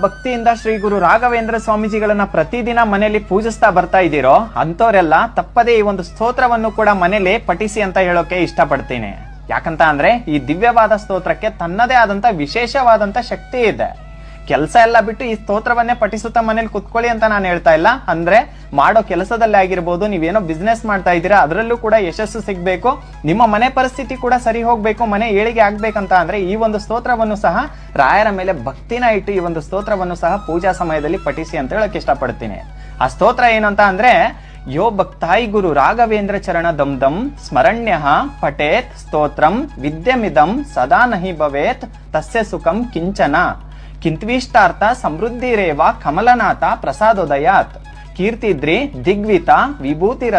ಭಕ್ತಿಯಿಂದ ಶ್ರೀ ಗುರು ರಾಘವೇಂದ್ರ ಸ್ವಾಮೀಜಿಗಳನ್ನ ಪ್ರತಿದಿನ ಮನೆಯಲ್ಲಿ ಪೂಜಿಸ್ತಾ ಬರ್ತಾ ಇದ್ದೀರೋ ಅಂತವರೆಲ್ಲ ತಪ್ಪದೇ ಈ ಒಂದು ಸ್ತೋತ್ರವನ್ನು ಕೂಡ ಮನೇಲಿ ಪಠಿಸಿ ಅಂತ ಹೇಳೋಕೆ ಇಷ್ಟಪಡ್ತೀನಿ. ಯಾಕಂತ ಅಂದ್ರೆ ಈ ದಿವ್ಯವಾದ ಸ್ತೋತ್ರಕ್ಕೆ ತನ್ನದೇ ಆದಂತ ವಿಶೇಷವಾದಂತ ಶಕ್ತಿ ಇದೆ. ಕೆಲಸ ಎಲ್ಲ ಬಿಟ್ಟು ಈ ಸ್ತೋತ್ರವನ್ನೇ ಪಠಿಸುತ್ತಾ ಮನೇಲಿ ಕುತ್ಕೊಳ್ಳಿ ಅಂತ ನಾನು ಹೇಳ್ತಾ ಇಲ್ಲ. ಅಂದ್ರೆ ಮಾಡೋ ಕೆಲಸದಲ್ಲಿ ಆಗಿರ್ಬೋದು, ನೀವೇನೋ ಬಿಸ್ನೆಸ್ ಮಾಡ್ತಾ ಇದ್ದೀರಾ ಅದರಲ್ಲೂ ಕೂಡ ಯಶಸ್ಸು ಸಿಗ್ಬೇಕು, ನಿಮ್ಮ ಮನೆ ಪರಿಸ್ಥಿತಿ ಕೂಡ ಸರಿ ಹೋಗ್ಬೇಕು, ಮನೆ ಏಳಿಗೆ ಆಗ್ಬೇಕಂತ ಅಂದ್ರೆ ಈ ಒಂದು ಸ್ತೋತ್ರವನ್ನು ಸಹ ರಾಯರ ಮೇಲೆ ಭಕ್ತಿನ ಇಟ್ಟು ಈ ಒಂದು ಸ್ತೋತ್ರವನ್ನು ಸಹ ಪೂಜಾ ಸಮಯದಲ್ಲಿ ಪಠಿಸಿ ಅಂತ ಹೇಳಕ್ ಇಷ್ಟಪಡ್ತೀನಿ. ಆ ಸ್ತೋತ್ರ ಏನಂತ ಅಂದ್ರೆ, ಯೋ ಭಕ್ತಾಯಿ ಗುರು ರಾಘವೇಂದ್ರ ಚರಣ ದಂ ದಂ ಸ್ಮರಣ್ಯ ಪಠೇತ್ ಸ್ತೋತ್ರಂ ವಿದ್ಯಮಿದಂ ಸದಾ ನಹಿ ಭವೇತ್ ತಸ್ಯ ಸುಖಂ ಕಿಂಚನ ಕಿಂತ್ವಿಷ್ಟಾರ್ಥ ಸಮೃದ್ಧಿರೇವ ಕಮಲನಾಥ ಪ್ರಸಾದೋದಯಾತ್ ಕೀರ್ತಿದ್ರಿ ದಿಗ್ವಿತ ವಿಭೂತಿರ